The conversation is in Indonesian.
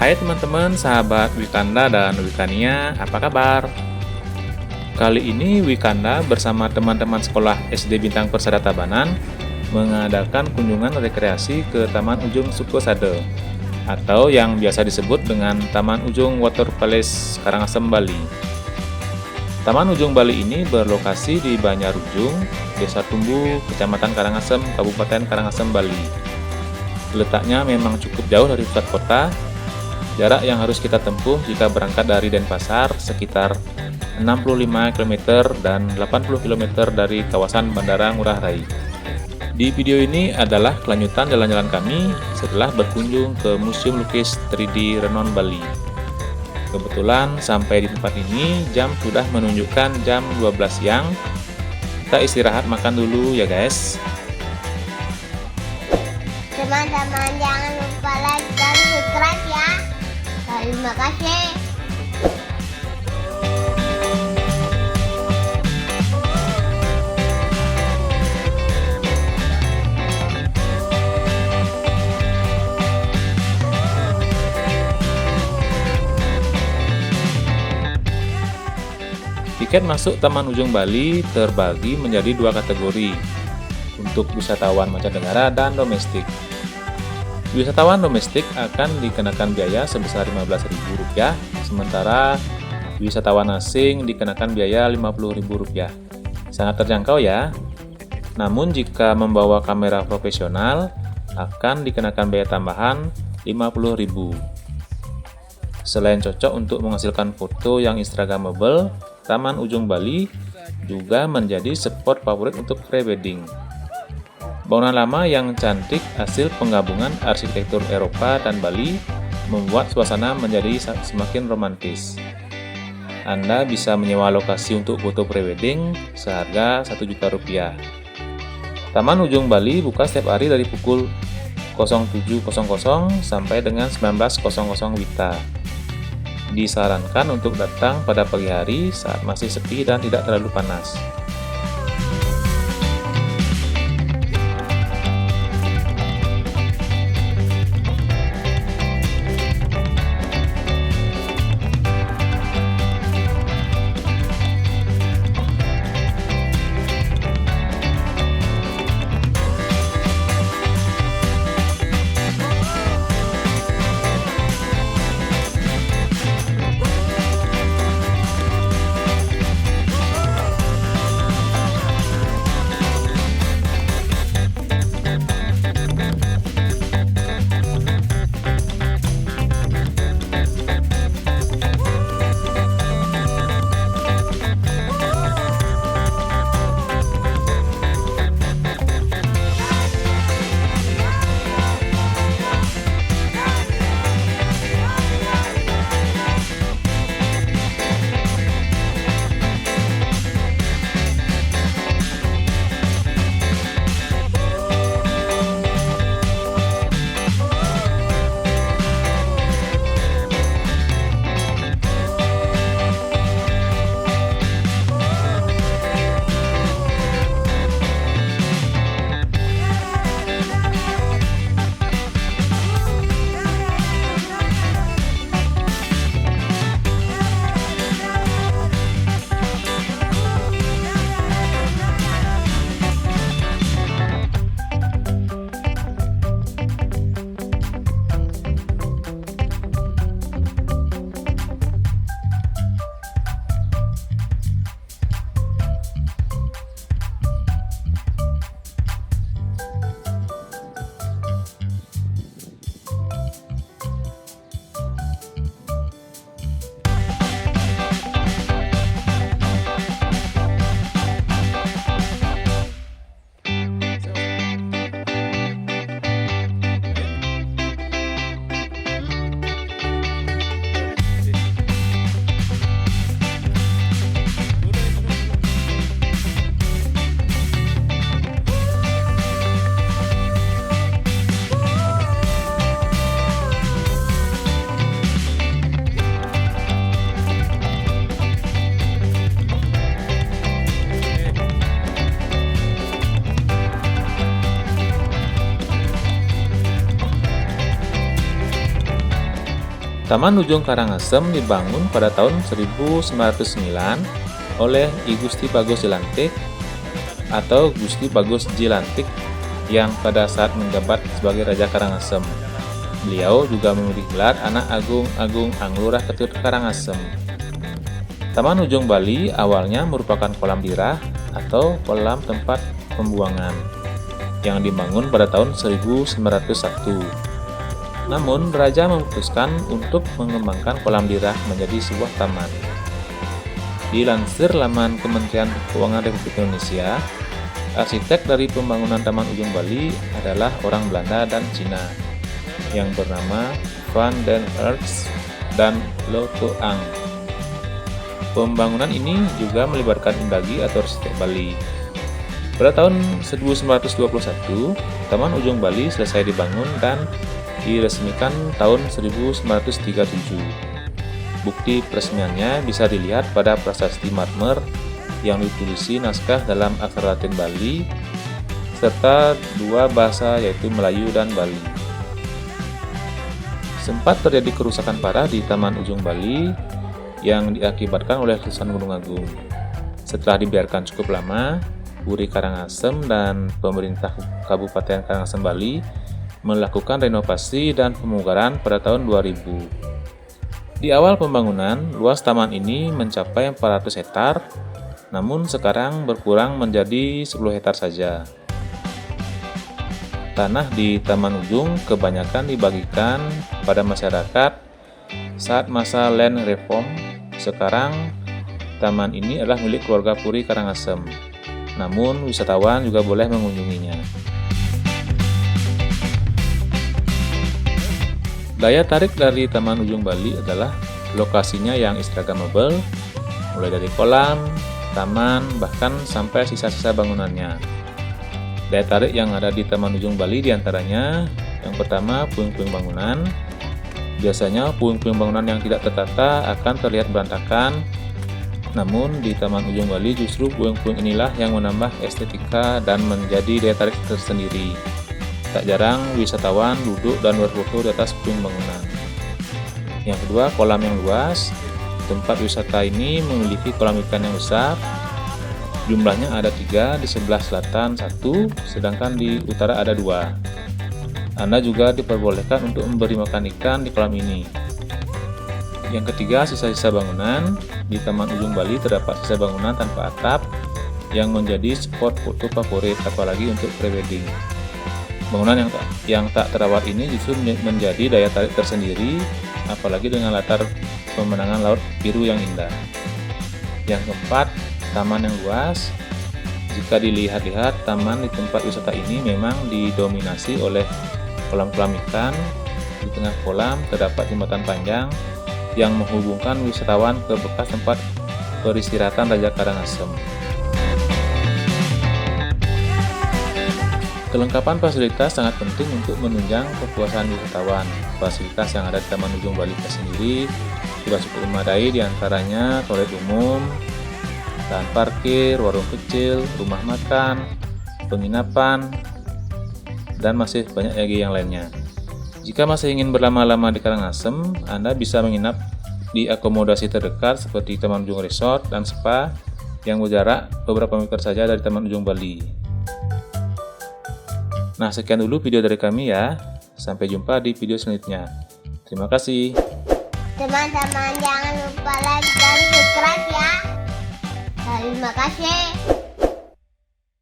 Hai teman-teman, sahabat Wikanda dan Wikania, apa kabar? Kali ini Wikanda bersama teman-teman sekolah SD Bintang Persada Tabanan mengadakan kunjungan rekreasi ke Taman Ujung Sukosade atau yang biasa disebut dengan Taman Ujung Water Palace Karangasem, Bali. Taman Ujung Bali ini berlokasi di Banyarujung, Desa Tumbu, Kecamatan Karangasem, Kabupaten Karangasem, Bali. Letaknya memang cukup jauh dari pusat kota. Jarak yang harus kita tempuh jika berangkat dari Denpasar sekitar 65 km dan 80 km dari kawasan Bandara Ngurah Rai. Di video ini adalah kelanjutan jalan-jalan kami setelah berkunjung ke Museum Lukis 3D Renon, Bali. Kebetulan sampai di tempat ini jam sudah menunjukkan jam 12 siang. Kita istirahat makan dulu ya guys. Teman-teman jangan lupa like dan subscribe ya. Terima kasih. Tiket masuk Taman Ujung Bali terbagi menjadi dua kategori untuk wisatawan mancanegara dan domestik. Wisatawan domestik akan dikenakan biaya sebesar Rp15.000, sementara wisatawan asing dikenakan biaya Rp50.000. Sangat terjangkau ya. Namun jika membawa kamera profesional akan dikenakan biaya tambahan Rp50.000. Selain cocok untuk menghasilkan foto yang instagramable, Taman Ujung Bali juga menjadi spot favorit untuk prewedding. Bangunan lama yang cantik hasil penggabungan arsitektur Eropa dan Bali membuat suasana menjadi semakin romantis. Anda bisa menyewa lokasi untuk foto prewedding seharga Rp1 juta. Taman Ujung Bali buka setiap hari dari pukul 07.00 sampai dengan 19.00 WITA. Disarankan untuk datang pada pagi hari saat masih sepi dan tidak terlalu panas. Taman Ujung Karangasem dibangun pada tahun 1909 oleh I Gusti Bagus Jilantik atau Gusti Bagus Jilantik yang pada saat menjabat sebagai Raja Karangasem. Beliau juga memiliki gelar Anak Agung Agung Anglurah Ketut Karangasem. Taman Ujung Bali awalnya merupakan kolam dirah atau kolam tempat pembuangan yang dibangun pada tahun 1901. Namun, Raja memutuskan untuk mengembangkan kolam dirah menjadi sebuah taman. Dilansir laman Kementerian Keuangan Republik Indonesia, arsitek dari pembangunan Taman Ujung Bali adalah orang Belanda dan Cina yang bernama Van den Hertz dan Lo Toang. Pembangunan ini juga melibatkan Indagi atau arsitek Bali. Pada tahun 1921, Taman Ujung Bali selesai dibangun dan diresmikan tahun 1937. Bukti peresmiannya bisa dilihat pada prasasti marmer yang ditulisi naskah dalam aksara Latin Bali serta dua bahasa yaitu Melayu dan Bali. Sempat terjadi kerusakan parah di Taman Ujung Bali yang diakibatkan oleh letusan Gunung Agung. Setelah dibiarkan cukup lama, Puri Karangasem dan pemerintah Kabupaten Karangasem Bali melakukan renovasi dan pemugaran pada tahun 2000. Di awal pembangunan, luas taman ini mencapai 400 hektar, namun sekarang berkurang menjadi 10 hektar saja. Tanah di Taman Ujung kebanyakan dibagikan pada masyarakat saat masa land reform. Sekarang, taman ini adalah milik keluarga Puri Karangasem, namun wisatawan juga boleh mengunjunginya. Daya tarik dari Taman Ujung Bali adalah lokasinya yang instagramable, mulai dari kolam, taman, bahkan sampai sisa-sisa bangunannya. Daya tarik yang ada di Taman Ujung Bali diantaranya, yang pertama puing-puing bangunan. Biasanya puing-puing bangunan yang tidak tertata akan terlihat berantakan, namun di Taman Ujung Bali justru puing-puing inilah yang menambah estetika dan menjadi daya tarik tersendiri. Tak jarang wisatawan duduk dan berfoto di atas puing bangunan. Yang kedua, kolam yang luas. Tempat wisata ini memiliki kolam ikan yang besar. Jumlahnya ada 3, di sebelah selatan 1, sedangkan di utara ada 2. Anda juga diperbolehkan untuk memberi makan ikan di kolam ini. Yang ketiga, sisa-sisa bangunan. Di Taman Ujung Bali terdapat sisa bangunan tanpa atap yang menjadi spot foto favorit, apalagi untuk prewedding. Bangunan yang tak terawat ini justru menjadi daya tarik tersendiri, apalagi dengan latar pemandangan laut biru yang indah. Yang keempat, taman yang luas. Jika dilihat-lihat, taman di tempat wisata ini memang didominasi oleh kolam-kolam ikan. Di tengah kolam terdapat jembatan panjang yang menghubungkan wisatawan ke bekas tempat peristirahatan Raja Karangasem. Kelengkapan fasilitas sangat penting untuk menunjang kepuasan wisatawan. Fasilitas yang ada di Taman Ujung Bali sendiri sudah cukup memadai, diantaranya toilet umum, lahan parkir, warung kecil, rumah makan, penginapan, dan masih banyak lagi yang lainnya. Jika masih ingin berlama-lama di Karangasem, Anda bisa menginap di akomodasi terdekat seperti Taman Ujung Resort dan Spa yang berjarak beberapa meter saja dari Taman Ujung Bali. Nah, sekian dulu video dari kami ya. Sampai jumpa di video selanjutnya. Terima kasih. Teman-teman jangan lupa like dan subscribe ya. Terima kasih.